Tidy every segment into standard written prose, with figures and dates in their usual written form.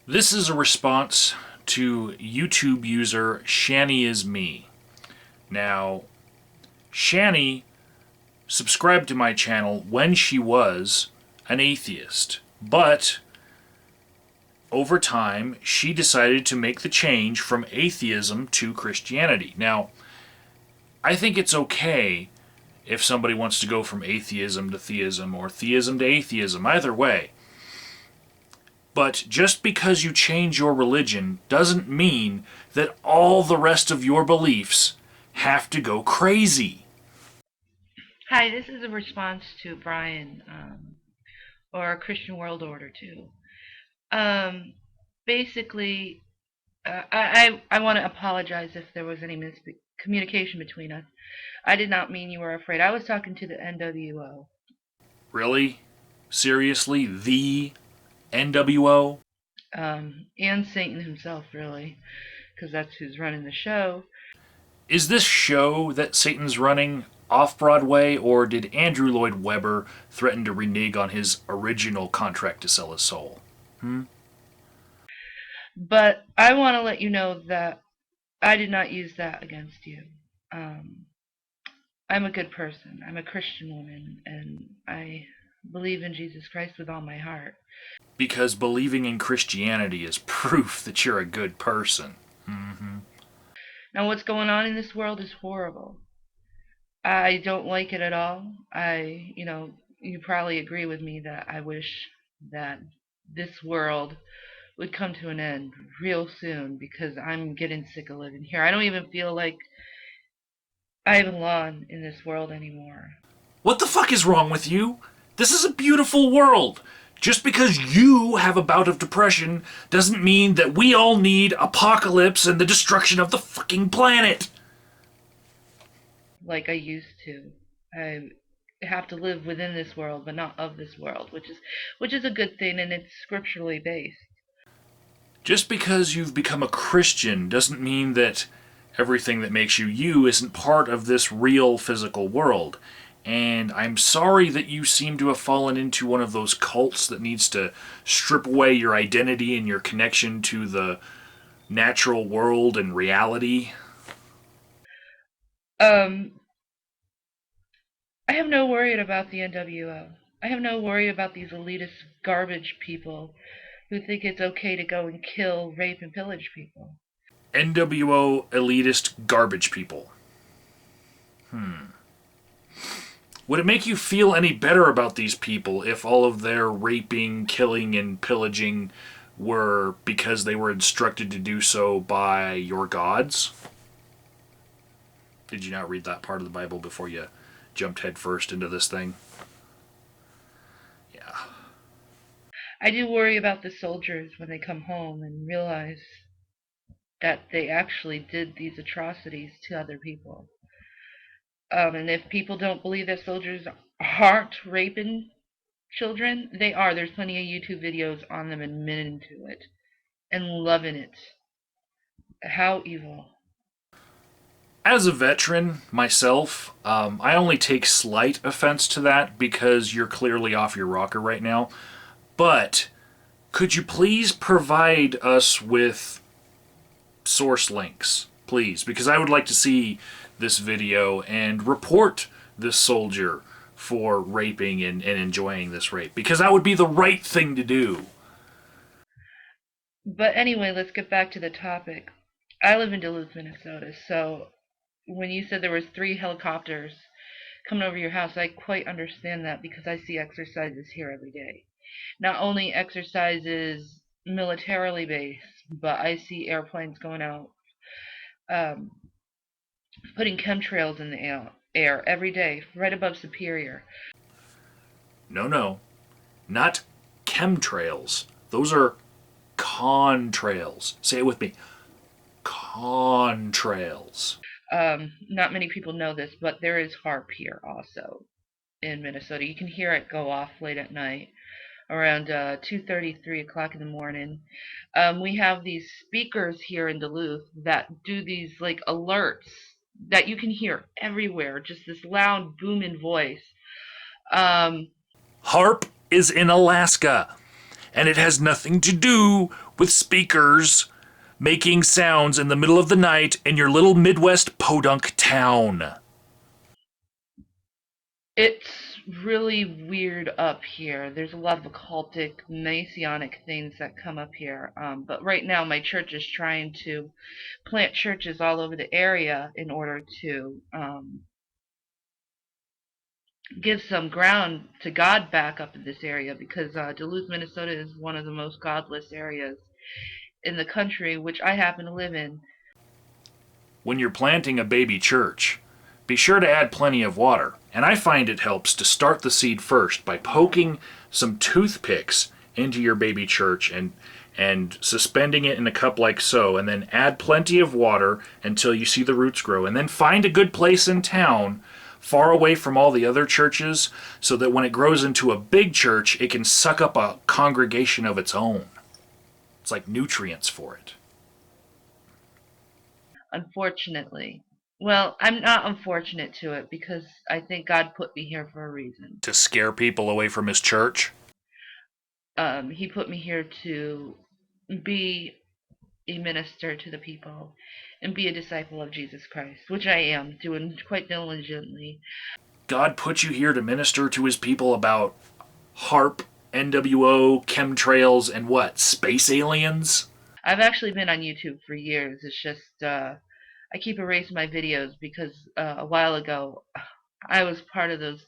This is a response to YouTube user Shanny is me. Now, Shanny subscribed to my channel when she was an atheist, but over time she decided to make the change from atheism to Christianity. Now, I think it's okay if somebody wants to go from atheism to theism or theism to atheism, either way. But just because you change your religion doesn't mean that all the rest of your beliefs have to go crazy. Hi, this is a response to Brian, or Christian World Order too. Um, Basically, I want to apologize if there was any miscommunication between us. I did not mean you were afraid. I was talking to the NWO. Really? Seriously? The NWO? And Satan himself, really, because that's who's running the show. Is this show that Satan's running off Broadway, or did Andrew Lloyd Webber threaten to renege on his original contract to sell his soul? But I want to let you know that I did not use that against you. Um, I'm a good person. I'm a Christian woman, and I believe in Jesus Christ with all my heart. Because believing in Christianity is proof that you're a good person. Now, what's going on in this world is horrible. I don't like it at all. You probably agree with me that I wish that this world would come to an end real soon because I'm getting sick of living here. I don't even feel like I belong in this world anymore. What the fuck is wrong with you? This is a beautiful world. Just because you have a bout of depression doesn't mean that we all need apocalypse and the destruction of the fucking planet. Like I used to. I have to live within this world, but not of this world, which is a good thing, and it's scripturally based. Just because you've become a Christian doesn't mean that everything that makes you you isn't part of this real physical world. And I'm sorry that you seem to have fallen into one of those cults that needs to strip away your identity and your connection to the natural world and reality. Um, I have no worry about the NWO. I have no worry about these elitist garbage people who think it's okay to go and kill, rape, and pillage people. NWO elitist garbage people. Would it make you feel any better about these people if all of their raping, killing, and pillaging were because they were instructed to do so by your gods? Did you not read that part of the Bible before you jumped headfirst into this thing? Yeah. I do worry about the soldiers when they come home and realize that they actually did these atrocities to other people. And if people don't believe that soldiers aren't raping children, they are. There's plenty of YouTube videos on them admitting to it and loving it. How evil. As a veteran myself, I only take slight offense to that because you're clearly off your rocker right now. But could you please provide us with source links, please? Because I would like to see this video and report this soldier for raping and enjoying this rape. Because that would be the right thing to do. But anyway, let's get back to the topic. I live in Duluth, Minnesota, so when you said there was 3 helicopters coming over your house, I quite understand that because I see exercises here every day. Not only exercises militarily based, but I see airplanes going out, um, putting chemtrails in the air every day, right above Superior. No, no. Not chemtrails. Those are contrails. Say it with me. Contrails. Not many people know this, but there is HAARP here also in Minnesota. You can hear it go off late at night, around 2:30, 3 o'clock in the morning. We have these speakers here in Duluth that do these like alerts that you can hear everywhere, just this loud booming voice. Um, HAARP is in Alaska. And it has nothing to do with speakers making sounds in the middle of the night in your little Midwest podunk town. It's really weird up here. There's a lot of occultic, messianic things that come up here. But right now, my church is trying to plant churches all over the area in order to give some ground to God back up in this area because Duluth, Minnesota is one of the most godless areas in the country, which I happen to live in. When you're planting a baby church, be sure to add plenty of water. And I find it helps to start the seed first by poking some toothpicks into your baby church and suspending it in a cup like so, and then add plenty of water until you see the roots grow. And then find a good place in town far away from all the other churches so that when it grows into a big church, it can suck up a congregation of its own. It's like nutrients for it. Unfortunately. Well, I'm not unfortunate to it because I think God put me here for a reason. To scare people away from his church? He put me here to be a minister to the people and be a disciple of Jesus Christ, which I am doing quite diligently. God put you here to minister to his people about HAARP, NWO, chemtrails, and what? Space aliens? I've actually been on YouTube for years. It's just I keep erasing my videos because a while ago I was part of those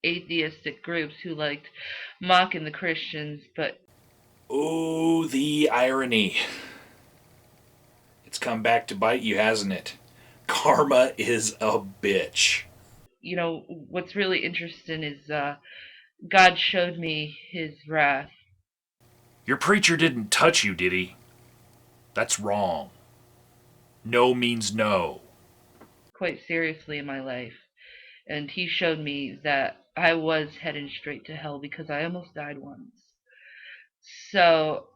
atheistic groups who liked mocking the Christians, but Oh, the irony. It's come back to bite you, hasn't it? Karma is a bitch. what's really interesting is God showed me his wrath. Your preacher didn't touch you, did he? That's wrong. No means no. Quite seriously in my life. And he showed me that I was heading straight to hell because I almost died once. So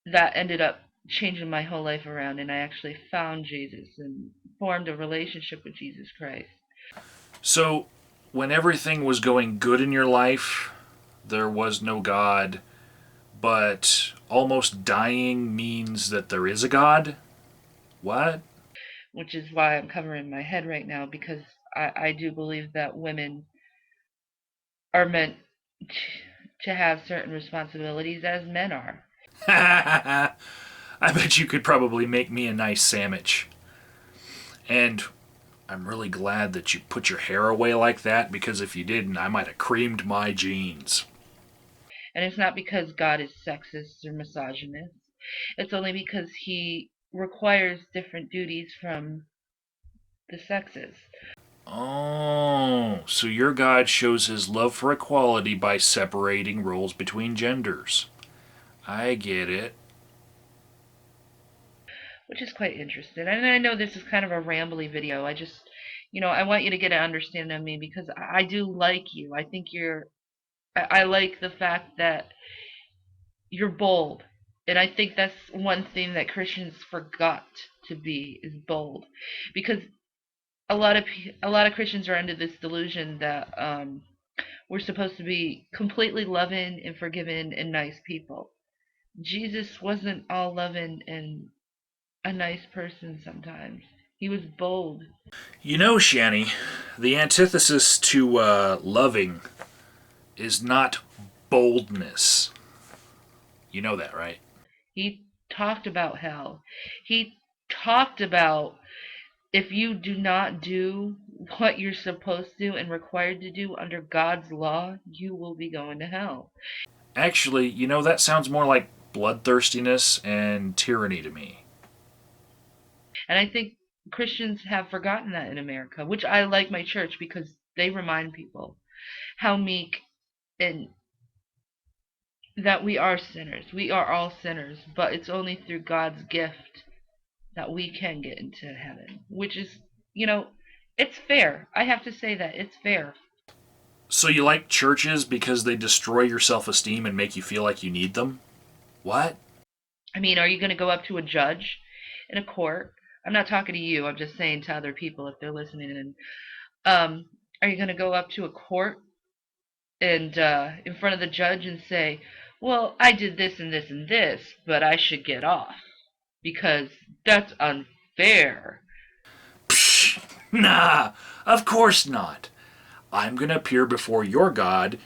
that ended up changing my whole life around, and I actually found Jesus and formed a relationship with Jesus Christ. So, when everything was going good in your life, there was no God, but almost dying means that there is a God? What? Which is why I'm covering my head right now because I do believe that women are meant to have certain responsibilities as men are. I bet you could probably make me a nice sandwich. And I'm really glad that you put your hair away like that because if you didn't, I might have creamed my jeans. And it's not because God is sexist or misogynist. It's only because he requires different duties from the sexes. Oh, so your God shows his love for equality by separating roles between genders. I get it. Which is quite interesting. And I know this is kind of a rambly video. I want you to get an understanding of me because I do like you. I think I like the fact that you're bold. And I think that's one thing that Christians forgot to be is bold, because a lot of Christians are under this delusion that we're supposed to be completely loving and forgiving and nice people. Jesus wasn't all loving and a nice person sometimes. He was bold. You know, Shanny, the antithesis to loving is not boldness. You know that, right? He talked about hell. He talked about if you do not do what you're supposed to and required to do under God's law, you will be going to hell. Actually, that sounds more like bloodthirstiness and tyranny to me. And I think Christians have forgotten that in America, which I like my church because they remind people how meek and that we are sinners. We are all sinners, but it's only through God's gift that we can get into heaven, which is, you know, it's fair. I have to say that it's fair. So you like churches because they destroy your self-esteem and make you feel like you need them? What? I mean, are you going to go up to a judge in a court? I'm not talking to you. I'm just saying to other people if they're listening. And are you going to go up to a court and in front of the judge and say, Well, I did this and this and this, but I should get off because that's unfair. Psh, nah, of course not. I'm going to appear before your God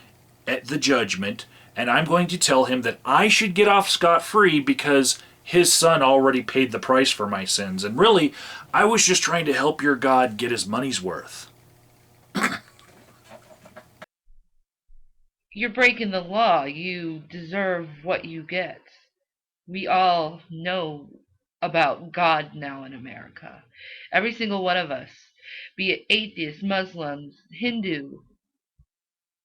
at the judgment, and I'm going to tell him that I should get off scot free because his son already paid the price for my sins. And really, I was just trying to help your God get his money's worth. You're breaking the law. You deserve what you get. We all know about God now in America. Every single one of us, be it atheist, Muslims, Hindu,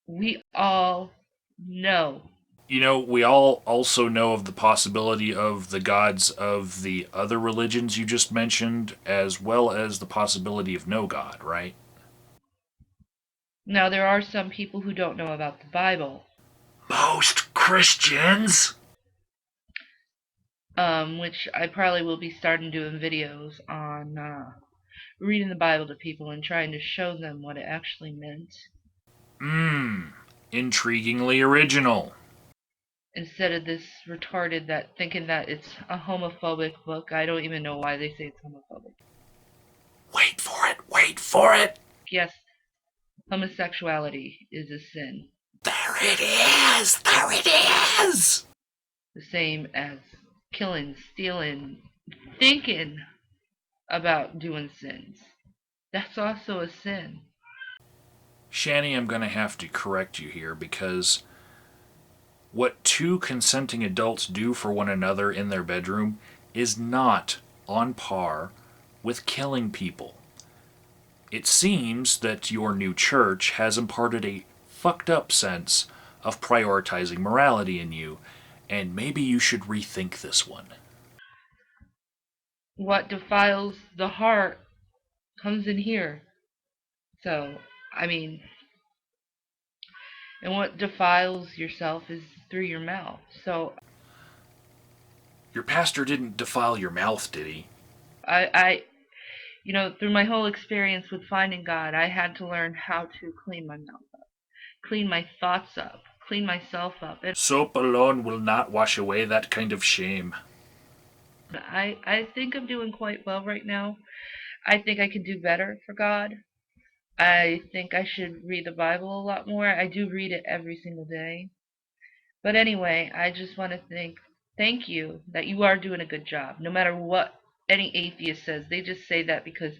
we all know. You know, we all also know of the possibility of the gods of the other religions you just mentioned, as well as the possibility of no God, right? Now, there are some people who don't know about the Bible, Most Christians? which I probably will be starting doing videos on reading the Bible to people and trying to show them what it actually meant. Intriguingly original. Instead of this retarded that thinking that it's a homophobic book. I don't even know why they say it's homophobic. Wait for it, wait for it! Yes, homosexuality is a sin, There it is! There it is! the same as killing, stealing, thinking about doing sins. That's also a sin. Shanny, I'm going to have to correct you here because what two consenting adults do for one another in their bedroom is not on par with killing people. It seems that your new church has imparted a fucked up sense of prioritizing morality in you, and maybe you should rethink this one. What defiles the heart comes in here. So, I mean, and what defiles yourself is through your mouth. So, Your pastor didn't defile your mouth, did he? I through my whole experience with finding God, I had to learn how to clean my mouth up, clean my thoughts up, clean myself up. And Soap alone will not wash away that kind of shame. I think I'm doing quite well right now. I think I can do better for God. I think I should read the Bible a lot more. I do read it every single day. But anyway, I just want to thank you that you are doing a good job. No matter what any atheist says, they just say that because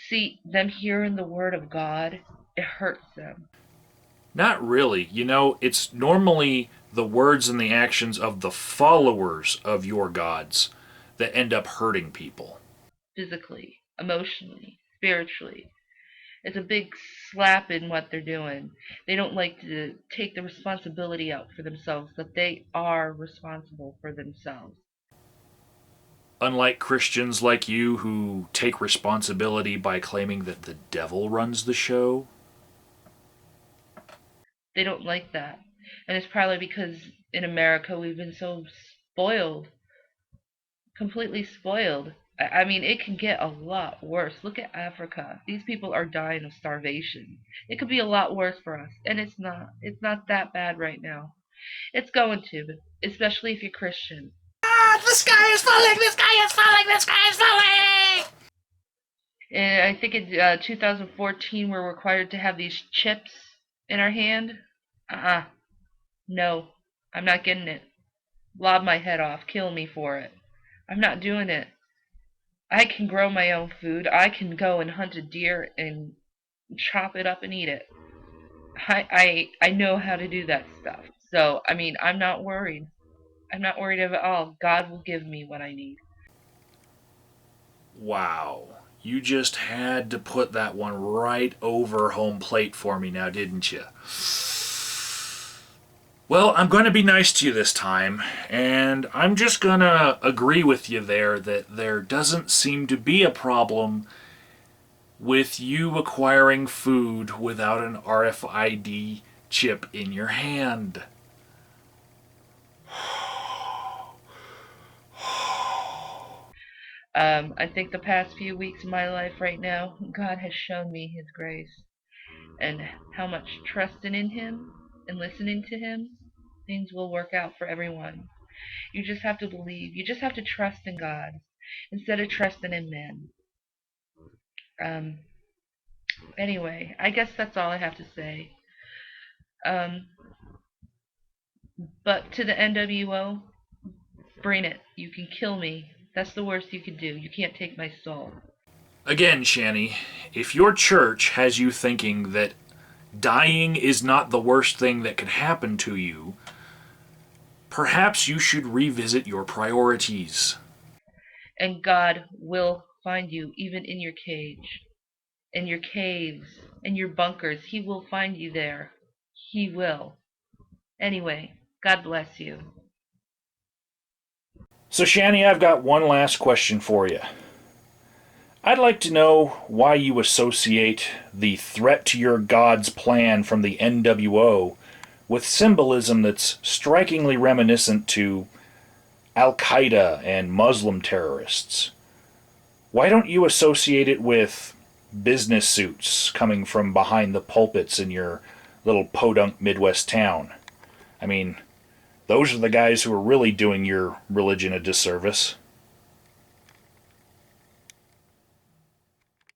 see them hearing the word of God, it hurts them. Not really. You know, it's normally the words and the actions of the followers of your gods that end up hurting people. Physically, emotionally, spiritually. It's a big slap in what they're doing. They don't like to take the responsibility out for themselves, that they are responsible for themselves. Unlike Christians like you who take responsibility by claiming that the devil runs the show. They don't like that. And it's probably because in America we've been so spoiled, completely spoiled. I mean, it can get a lot worse. Look at Africa. These people are dying of starvation. It could be a lot worse for us, and it's not. It's not that bad right now. It's going to, especially if you're Christian. Ah, the sky is falling! The sky is falling! The sky is falling! And I think in 2014 we're required to have these chips in our hand. No, I'm not getting it. Lob my head off. Kill me for it. I'm not doing it. I can grow my own food. I can go and hunt a deer and chop it up and eat it. I know how to do that stuff. So, I mean, I'm not worried. I'm not worried at all. God will give me what I need. Wow. You just had to put that one right over home plate for me now, didn't you? Well, I'm going to be nice to you this time, and I'm just going to agree with you there that there doesn't seem to be a problem with you acquiring food without an RFID chip in your hand. I think the past few weeks of my life right now, God has shown me His grace and how much trusting in Him and listening to Him. things will work out for everyone. You just have to believe. You just have to trust in God instead of trusting in men. Um, anyway, I guess that's all I have to say. Um, but to the NWO, bring it. You can kill me. That's the worst you can do. You can't take my soul. Again, Shanny, if your church has you thinking that dying is not the worst thing that could happen to you, perhaps you should revisit your priorities. And God will find you even in your cage, in your caves, in your bunkers. He will find you there. He will. Anyway, God bless you. So, Shanny, I've got one last question for you. I'd like to know why you associate the threat to your God's plan from the NWO with symbolism that's strikingly reminiscent to Al Qaeda and Muslim terrorists. Why don't you associate it with business suits coming from behind the pulpits in your little podunk Midwest town? I mean, those are the guys who are really doing your religion a disservice.